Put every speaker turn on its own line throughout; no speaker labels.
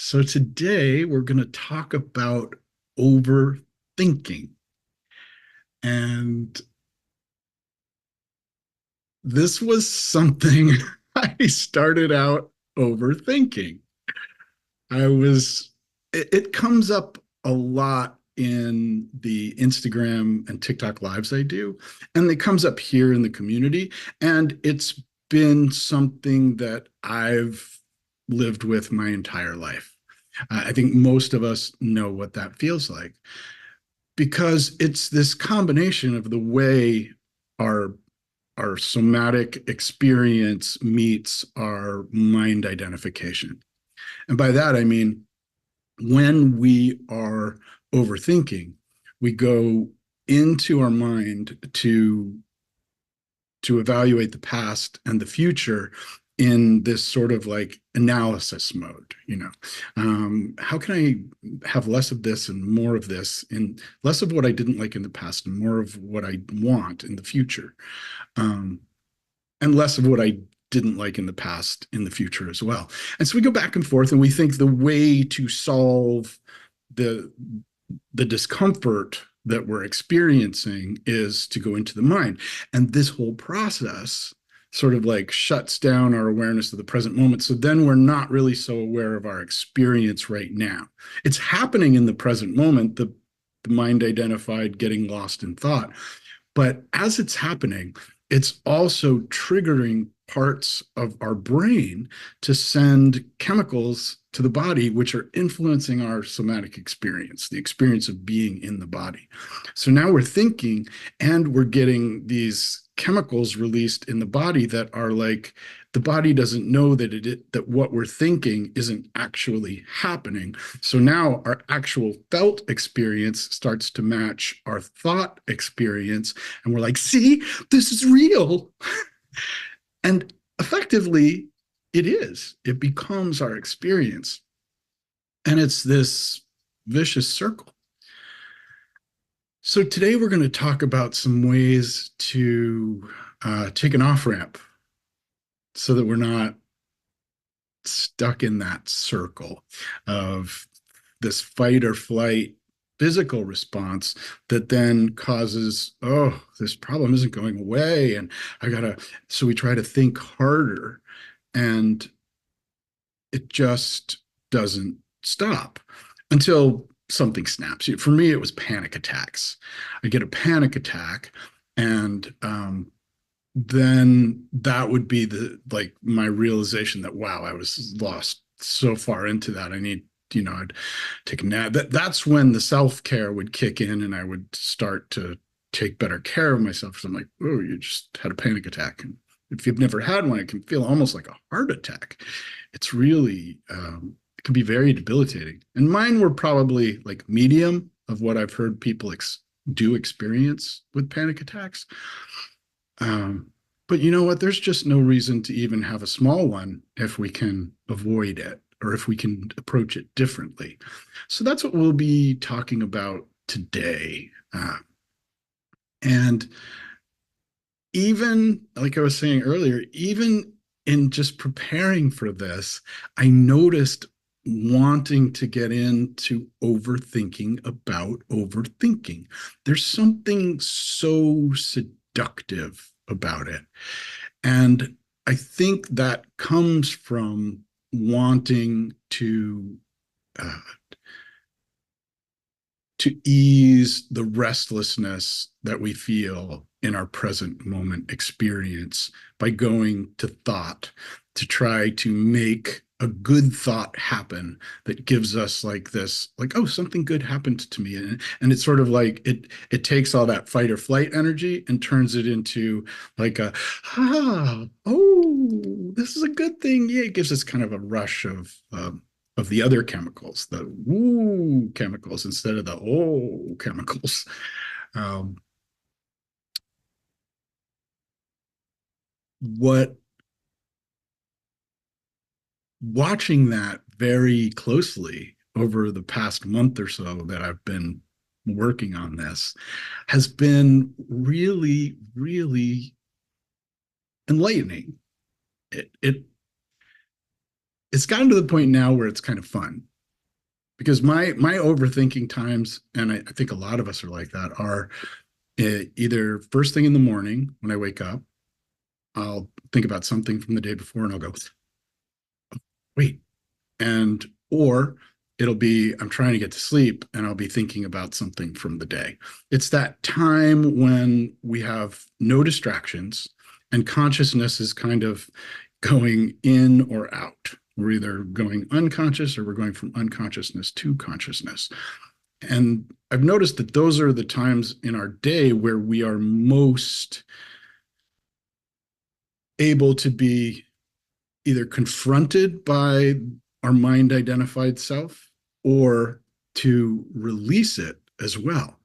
So today we're going to talk about overthinking. And this was something I started out overthinking. It comes up a lot in the Instagram and TikTok lives I do, and it comes up here in the community. And it's been something that I've lived with my entire life. I think most of us know what that feels like because it's this combination of the way our our somatic experience meets our mind identification. And by that I mean when we are overthinking, we go into our mind to evaluate the past and the future in this sort of like analysis mode. How can I have less of this and more of this, and less of what I didn't like in the past and more of what I want in the future, um, and less of what I didn't like in the past in the future as well. And so we go back and forth, and we think the way to solve the the discomfort that we're experiencing is to go into the mind. And this whole process sort of like shuts down our awareness of the present moment. So then we're not really so aware of our experience right now. It's happening in the present moment, the mind identified getting lost in thought. But as it's happening, it's also triggering parts of our brain to send chemicals to the body, which are influencing our somatic experience, the experience of being in the body. So now we're thinking and we're getting these chemicals released in the body that are like, the body doesn't know that what we're thinking isn't actually happening. So now our actual felt experience starts to match our thought experience, and we're like, see, this is real. And effectively, it is. It becomes our experience. And it's this vicious circle. So today we're going to talk about some ways to take an off ramp so that we're not stuck in that circle of this fight or flight physical response that then causes, oh, this problem isn't going away. And so we try to think harder, and it just doesn't stop until something snaps. For me, it was panic attacks. I get a panic attack, and then that would be the like my realization that, wow, I was lost so far into that. I'd take a nap. That's when the self-care would kick in, and I would start to take better care of myself. So I'm like, oh, you just had a panic attack. And if you've never had one, it can feel almost like a heart attack. It's really, it can be very debilitating. And mine were probably like medium of what I've heard people do experience with panic attacks. But you know what? There's just no reason to even have a small one if we can avoid it or if we can approach it differently. So that's what we'll be talking about today. And even like I was saying earlier, even in just preparing for this, I noticed wanting to get into overthinking about overthinking. There's something so seductive about it. And I think that comes from wanting uh, to ease the restlessness that we feel in our present moment experience by going to thought to try to make a good thought happen that gives us like this, like, oh, something good happened to me. And it's sort of like it takes all that fight or flight energy and turns it into like oh, this is a good thing. Yeah, it gives us kind of a rush of the other chemicals, the woo chemicals instead of the oh chemicals. Um, what Watching that very closely over the past month or so that I've been working on this has been really, really enlightening. It it's gotten to the point now where it's kind of fun because my overthinking times, and I think a lot of us are like that, are either first thing in the morning when I wake up, I'll think about something from the day before and I'll go, wait, and or it'll be I'm trying to get to sleep and I'll be thinking about something from the day. It's that time when we have no distractions and consciousness is kind of going in or out. We're either going unconscious or we're going from unconsciousness to consciousness. And I've noticed that those are the times in our day where we are most able to be either confronted by our mind identified self or to release it as well.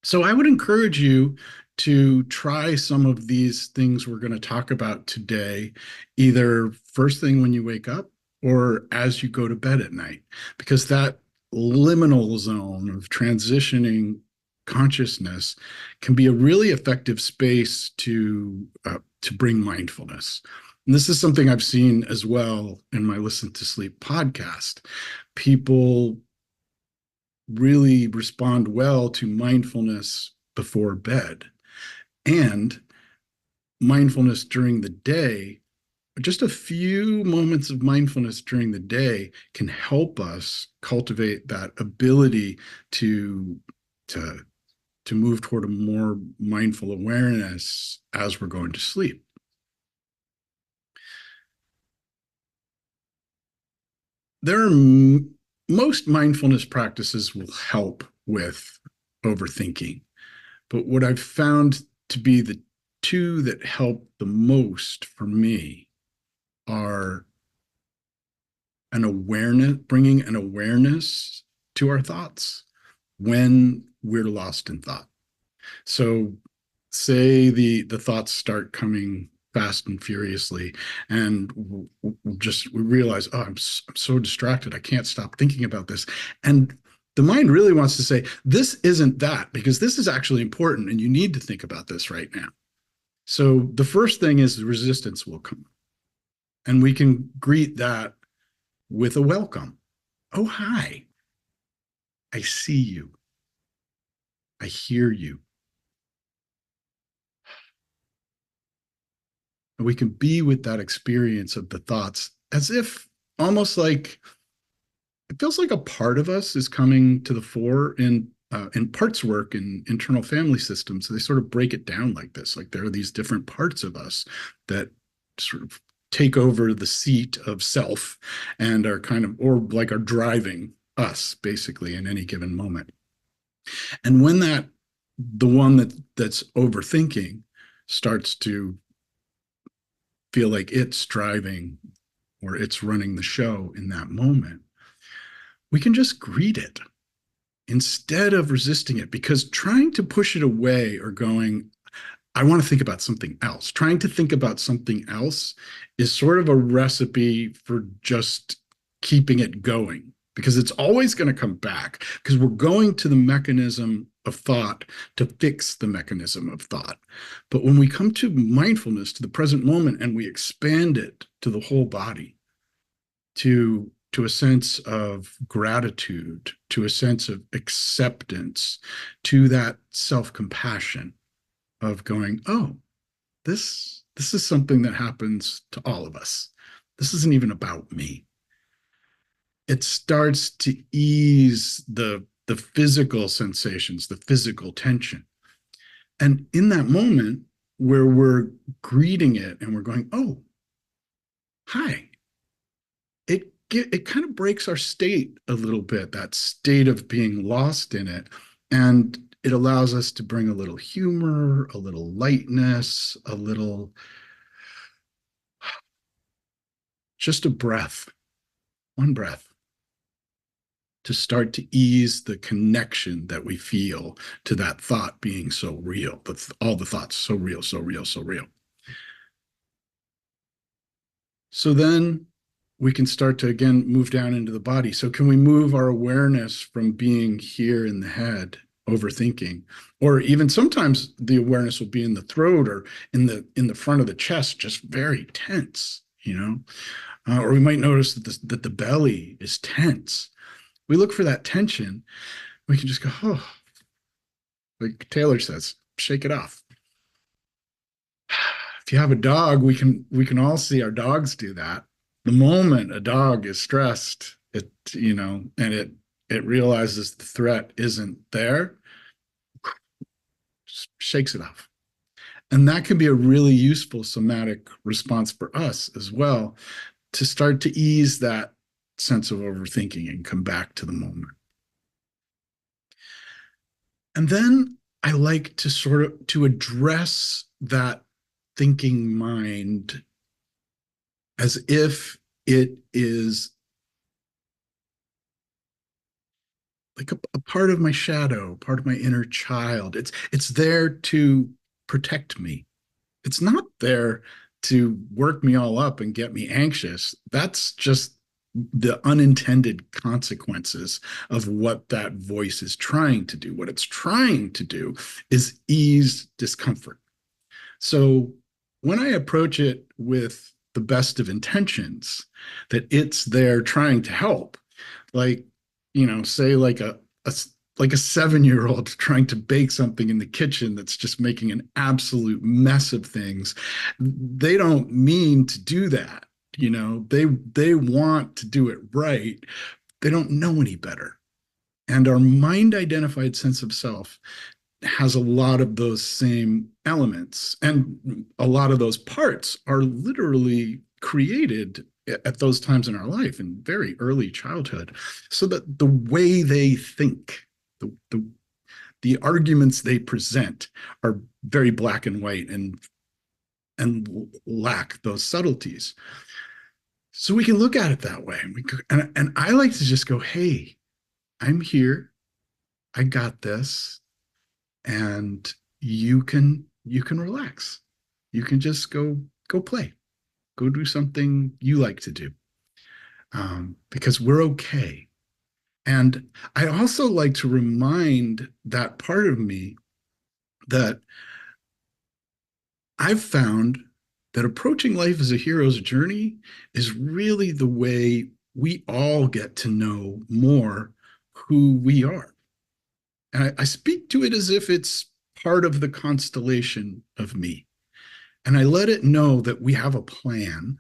So I would encourage you to try some of these things we're going to talk about today, either first thing when you wake up or as you go to bed at night, because that liminal zone of transitioning consciousness can be a really effective space to bring mindfulness. And this is something I've seen as well in my Listen to Sleep podcast. People really respond well to mindfulness before bed and mindfulness during the day. Just a few moments of mindfulness during the day can help us cultivate that ability to to to move toward a more mindful awareness as we're going to sleep. There are most mindfulness practices will help with overthinking, but what I've found to be the two that help the most for me are an awareness, bringing an awareness to our thoughts when we're lost in thought. So say the thoughts start coming fast and furiously and we realize, oh, I'm so distracted, I can't stop thinking about this. And the mind really wants to say, this isn't that, because this is actually important and you need to think about this right now. So the first thing is the resistance will come, and we can greet that with a welcome. Oh, hi, I see you, I hear you. And we can be with that experience of the thoughts as if almost like it feels like a part of us is coming to the fore in parts work in internal family systems. They sort of break it down like this, like there are these different parts of us that sort of take over the seat of self and are kind of, or like are driving us basically in any given moment. And when the one that's overthinking starts to feel like it's driving or it's running the show in that moment, we can just greet it instead of resisting it, because trying to push it away or going, I want to think about something else, trying to think about something else is sort of a recipe for just keeping it going, because it's always going to come back because we're going to the mechanism of thought to fix the mechanism of thought. But when we come to mindfulness, to the present moment, and we expand it to the whole body, to a sense of gratitude, to a sense of acceptance, to that self-compassion of going, oh, this is something that happens to all of us. This isn't even about me. It starts to ease the physical sensations, the physical tension. And in that moment where we're greeting it and we're going, oh, hi, it kind of breaks our state a little bit, that state of being lost in it. And it allows us to bring a little humor, a little lightness, a little, just a breath, one breath, to start to ease the connection that we feel to that thought being so real, all the thoughts so real, so real, so real. So then we can start to, again, move down into the body. So can we move our awareness from being here in the head, overthinking, or even sometimes the awareness will be in the throat or in the front of the chest, just very tense. or we might notice that the belly is tense. We look for that tension. We can just go, oh, like Taylor says, shake it off. If you have a dog, we can all see our dogs do that. The moment a dog is stressed, and it realizes the threat isn't there, shakes it off. And that can be a really useful somatic response for us as well, to start to ease that sense of overthinking and come back to the moment. And then I like to sort of to address that thinking mind as if it is like a part of my shadow, part of my inner child. It's there to protect me. It's not there to work me all up and get me anxious. That's just the unintended consequences of what that voice is trying to do. What it's trying to do is ease discomfort. So when I approach it with the best of intentions, that it's there trying to help, like, say like a 7-year old trying to bake something in the kitchen that's just making an absolute mess of things. They don't mean to do that. They want to do it right. They don't know any better. And our mind identified sense of self has a lot of those same elements. And a lot of those parts are literally created at those times in our life in very early childhood, so that the way they think, the arguments they present are very black and white and lack those subtleties. So we can look at it that way. And I like to just go, hey, I'm here. I got this. And you can relax. You can just go play, go do something you like to do, because we're okay. And I also like to remind that part of me that I've found that approaching life as a hero's journey is really the way we all get to know more who we are. And I speak to it as if it's part of the constellation of me. And I let it know that we have a plan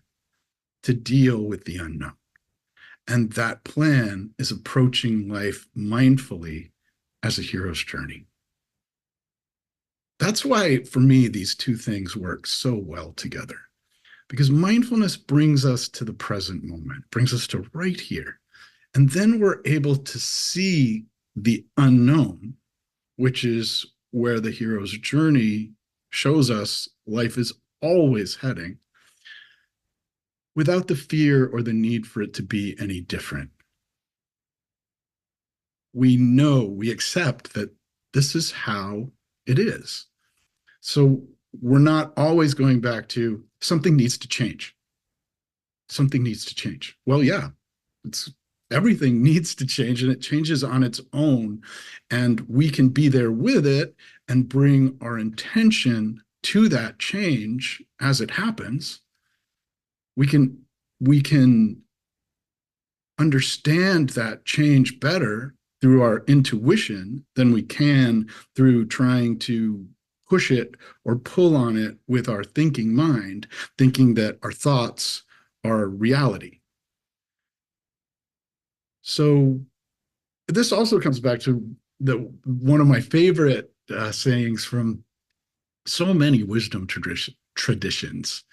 to deal with the unknown. And that plan is approaching life mindfully as a hero's journey. That's why, for me, these two things work so well together. Because mindfulness brings us to the present moment, brings us to right here. And then we're able to see the unknown, which is where the hero's journey shows us life is always heading, without the fear or the need for it to be any different. We accept that this is how it is. So we're not always going back to something needs to change. Something needs to change. Well, yeah, it's everything needs to change, and it changes on its own. And we can be there with it and bring our intention to that change as it happens. We can understand that change better through our intuition than we can through trying to push it or pull on it with our thinking mind, thinking that our thoughts are reality. So this also comes back to one of my favorite sayings from so many wisdom traditions,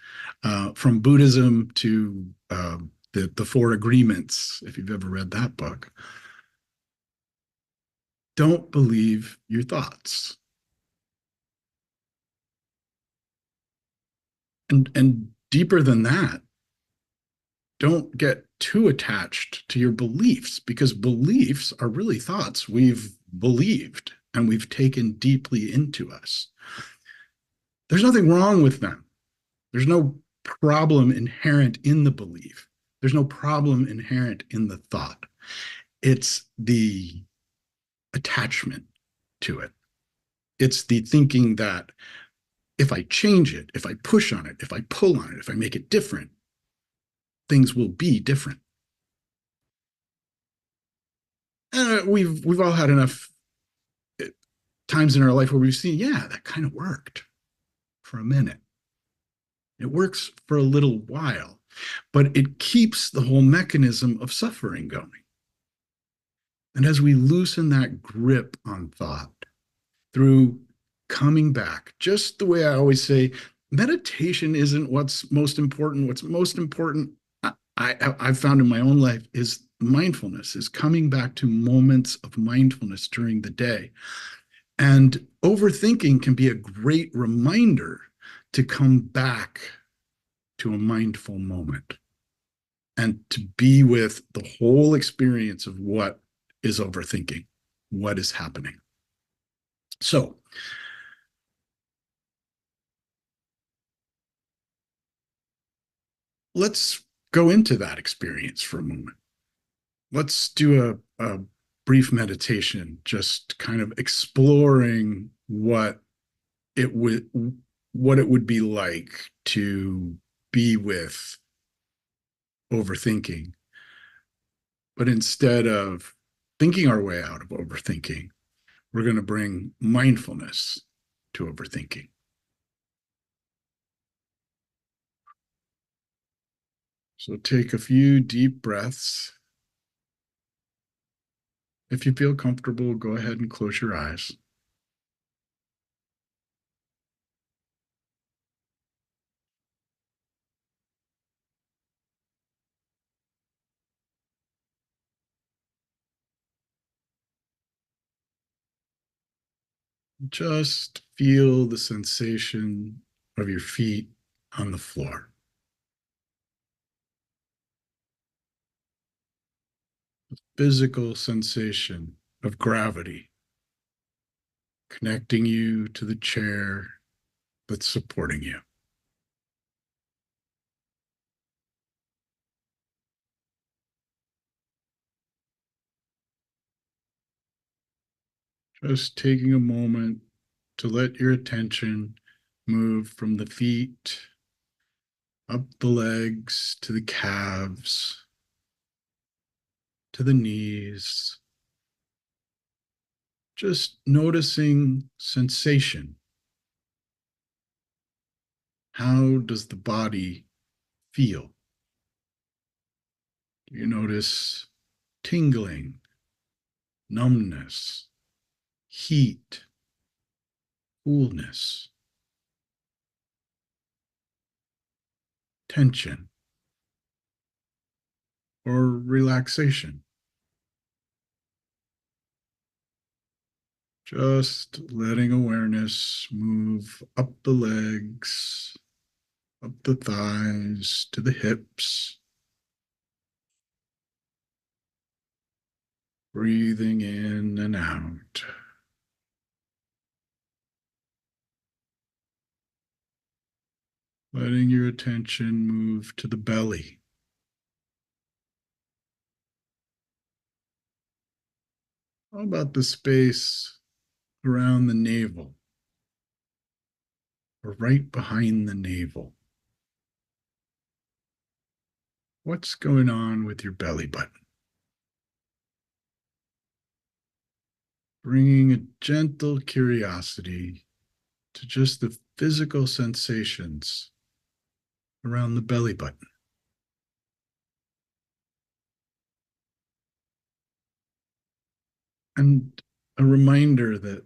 from Buddhism to the Four Agreements, if you've ever read that book. Don't believe your thoughts. And deeper than that, don't get too attached to your beliefs, because beliefs are really thoughts we've believed and we've taken deeply into us. There's nothing wrong with them. There's no problem inherent in the belief. There's no problem inherent in the thought. It's the attachment to it. It's the thinking that if I change it, if I push on it, if I pull on it, if I make it different, things will be different. We've all had enough times in our life where we've seen, yeah, that kind of worked for a minute. It works for a little while, but it keeps the whole mechanism of suffering going. And as we loosen that grip on thought through coming back, just the way I always say, meditation isn't what's most important. What's most important, I've found in my own life, is mindfulness, is coming back to moments of mindfulness during the day. And overthinking can be a great reminder to come back to a mindful moment and to be with the whole experience of what is overthinking, what is happening. So, let's go into that experience for a moment. Let's do a brief meditation, just kind of exploring it would what it would be like to be with overthinking. But instead of thinking our way out of overthinking, we're going to bring mindfulness to overthinking. So take a few deep breaths. If you feel comfortable, go ahead and close your eyes. Just feel the sensation of your feet on the floor. Physical sensation of gravity connecting you to the chair that's supporting you. Just taking a moment to let your attention move from the feet up the legs to the calves to the knees. Just noticing sensation. How does the body feel? Do you notice tingling, numbness, heat, coolness, tension, or relaxation? Just letting awareness move up the legs, up the thighs, to the hips. Breathing in and out. Letting your attention move to the belly. How about the space around the navel or right behind the navel? What's going on with your belly button? Bringing a gentle curiosity to just the physical sensations around the belly button. And a reminder that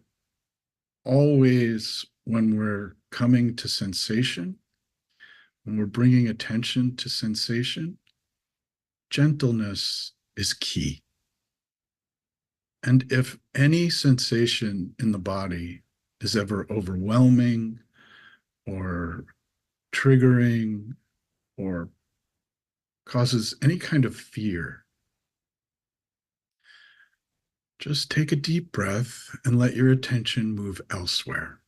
always when we're coming to sensation, when we're bringing attention to sensation, gentleness is key. And if any sensation in the body is ever overwhelming or triggering or causes any kind of fear, just take a deep breath and let your attention move elsewhere.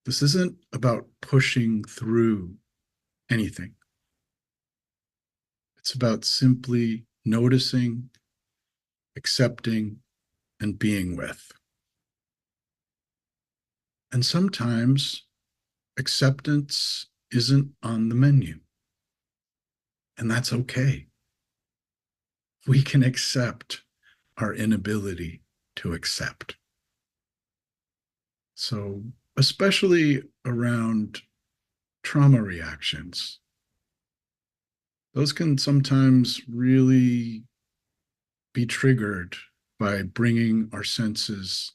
This isn't about pushing through anything. It's about simply noticing, accepting, and being with. And sometimes acceptance isn't on the menu. And that's okay. We can accept our inability to accept. So, especially around trauma reactions, those can sometimes really be triggered by bringing our senses,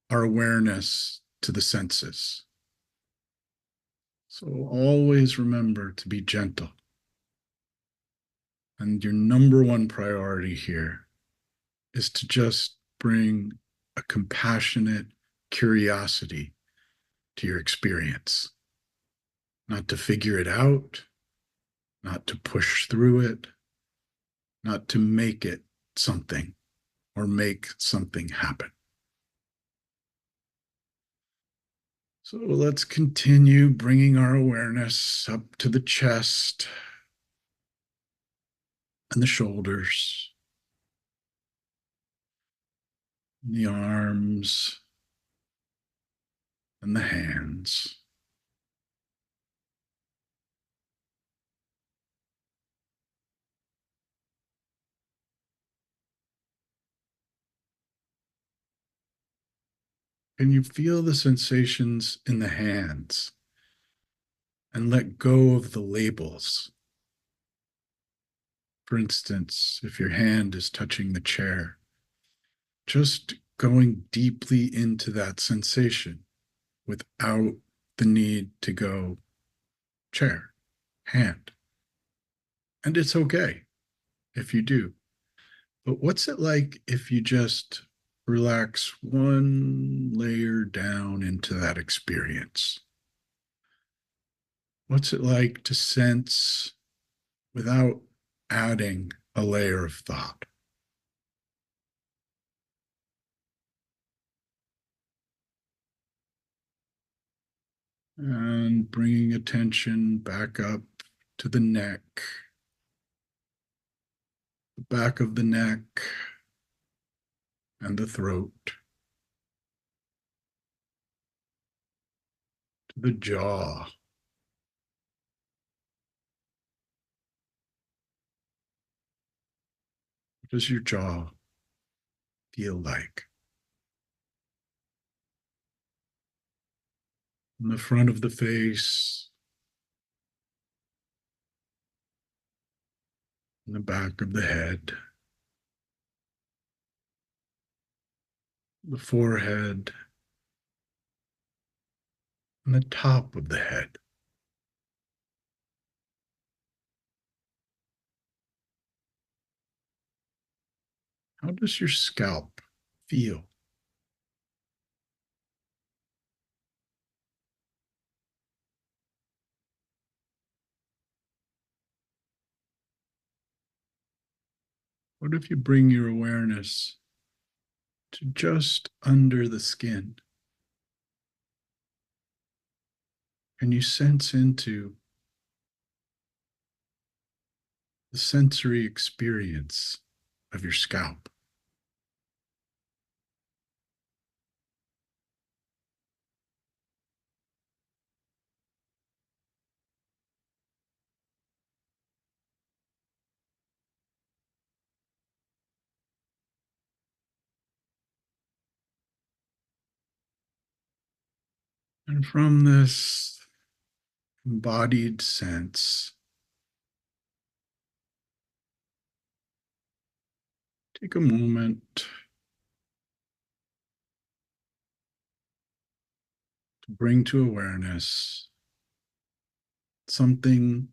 our awareness to the senses. So always remember to be gentle. And your number one priority here is to just bring a compassionate curiosity to your experience, not to figure it out, not to push through it, not to make it something or make something happen. So let's continue bringing our awareness up to the chest and the shoulders, and the arms and the hands. Can you feel the sensations in the hands and let go of the labels? For instance, if your hand is touching the chair, just going deeply into that sensation without the need to go chair, hand. And it's okay if you do. But what's it like if you just relax one layer down into that experience? What's it like to sense without adding a layer of thought? And bringing attention back up to the neck, the back of the neck, and the throat, to the jaw. What does your jaw feel like? In the front of the face, in the back of the head, the forehead, and the top of the head. How does your scalp feel? What if you bring your awareness to just under the skin and you sense into the sensory experience of your scalp? And from this embodied sense, take a moment to bring to awareness something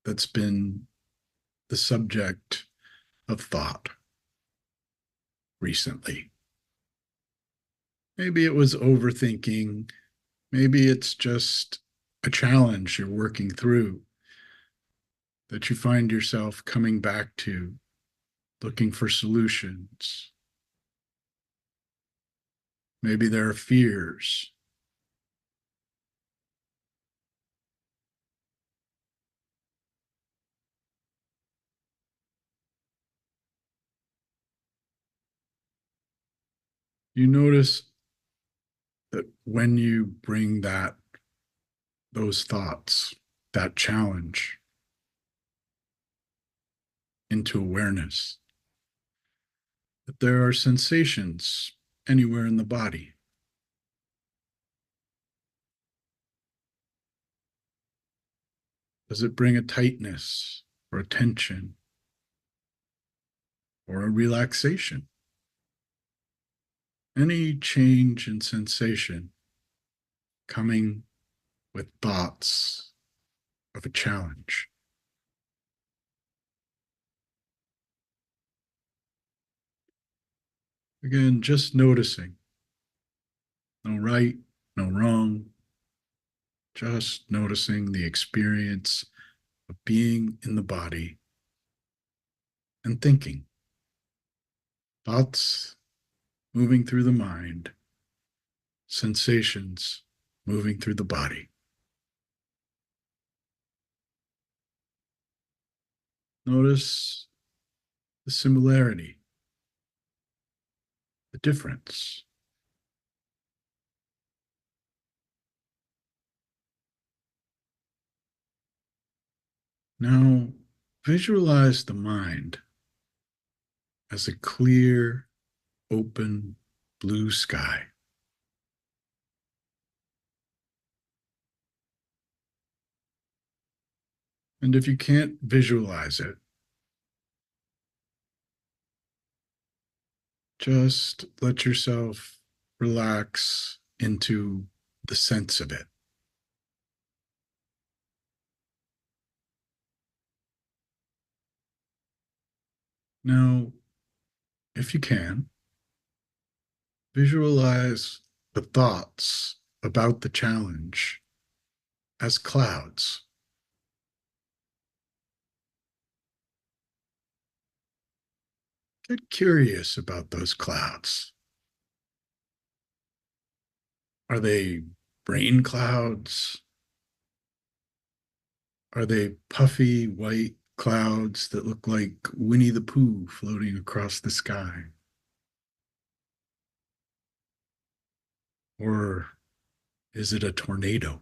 that's been the subject of thought recently. Maybe it was overthinking. Maybe it's just a challenge you're working through that you find yourself coming back to, looking for solutions. Maybe there are fears. You notice that when you bring those thoughts, that challenge into awareness that there are sensations anywhere in the body. Does it bring a tightness or a tension or a relaxation? Any change in sensation coming with thoughts of a challenge. Again, just noticing. No right, no wrong. Just noticing the experience of being in the body and thinking. Thoughts moving through the mind, sensations moving through the body. Notice the similarity, the difference. Now, visualize the mind as a clear, open, blue sky. And if you can't visualize it, just let yourself relax into the sense of it. Now, if you can, visualize the thoughts about the challenge as clouds. Get curious about those clouds. Are they rain clouds? Are they puffy white clouds that look like Winnie the Pooh floating across the sky? Or is it a tornado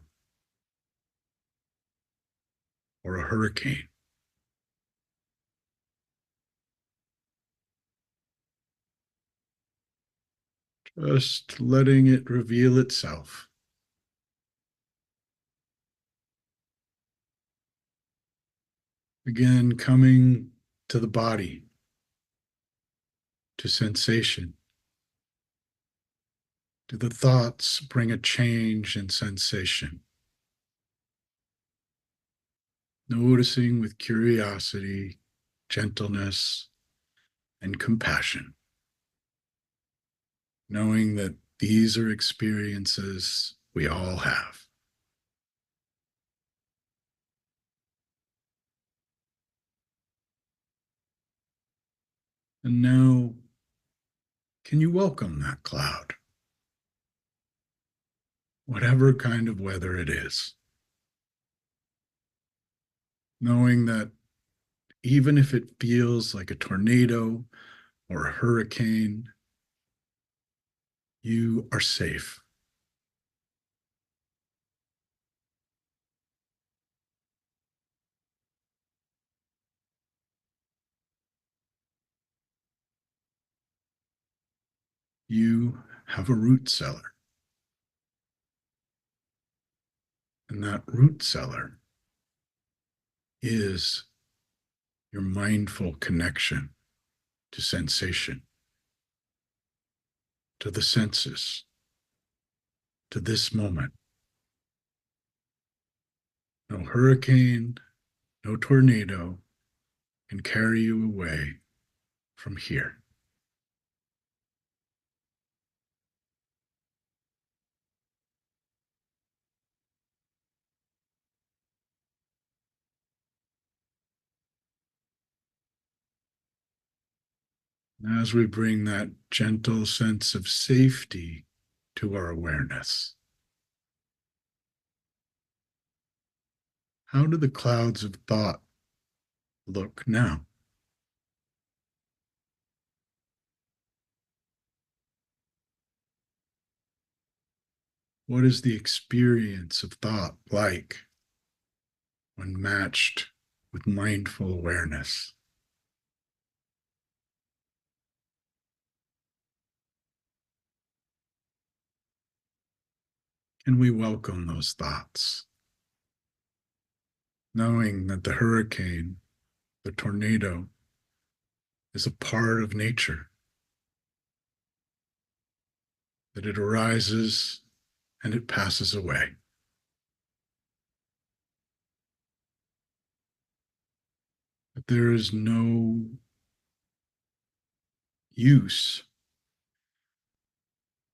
or a hurricane? Just letting it reveal itself. Again, coming to the body, to sensation. Do the thoughts bring a change in sensation? Noticing with curiosity, gentleness, and compassion. Knowing that these are experiences we all have. And now, can you welcome that cloud? Whatever kind of weather it is. Knowing that even if it feels like a tornado or a hurricane, you are safe. You have a root cellar. And that root cellar is your mindful connection to sensation, to the senses, to this moment. No hurricane, no tornado can carry you away from here. As we bring that gentle sense of safety to our awareness, how do the clouds of thought look now? What is the experience of thought like when matched with mindful awareness? Can we welcome those thoughts, knowing that the hurricane, the tornado, is a part of nature, that it arises and it passes away. That there is no use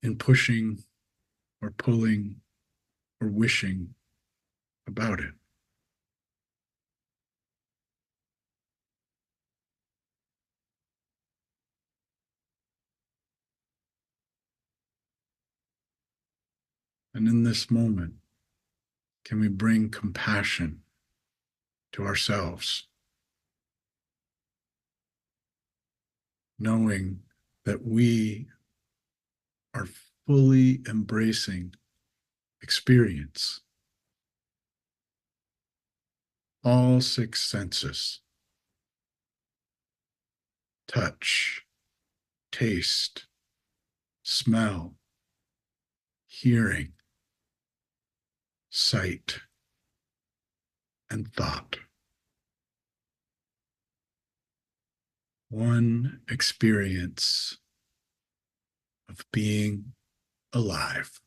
in pushing or pulling or wishing about it. And in this moment, can we bring compassion to ourselves, knowing that we are fully embracing experience, all six senses: touch, taste, smell, hearing, sight, and thought. One experience of being alive.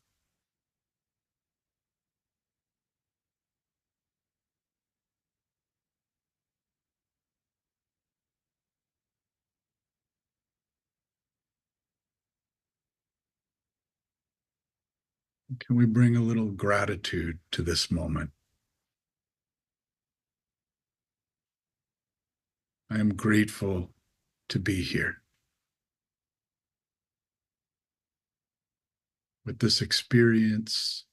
Can we bring a little gratitude to this moment? I am grateful to be here with this experience,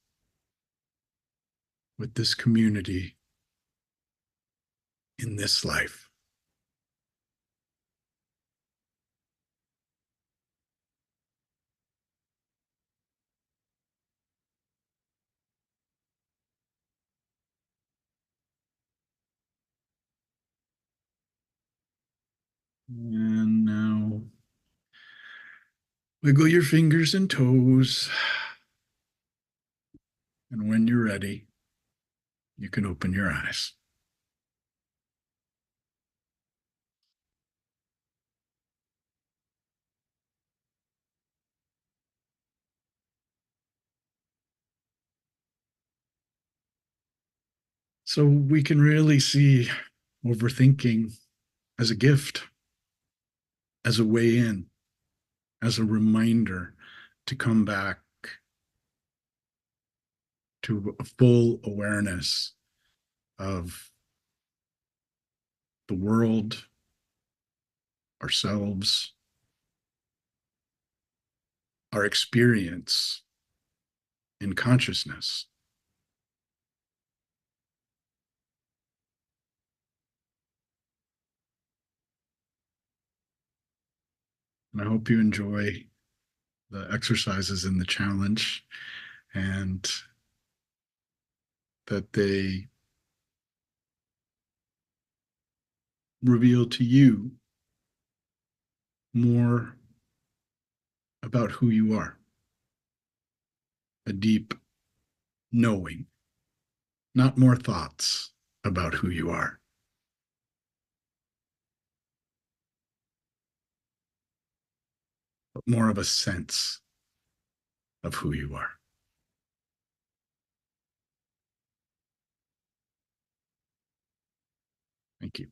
with this community, in this life. And now wiggle your fingers and toes. And when you're ready, you can open your eyes. So we can really see overthinking as a gift, as a way in, as a reminder to come back to a full awareness of the world, ourselves, our experience in consciousness. And I hope you enjoy the exercises in the challenge and that they reveal to you more about who you are, a deep knowing, not more thoughts about who you are, but more of a sense of who you are. Thank you.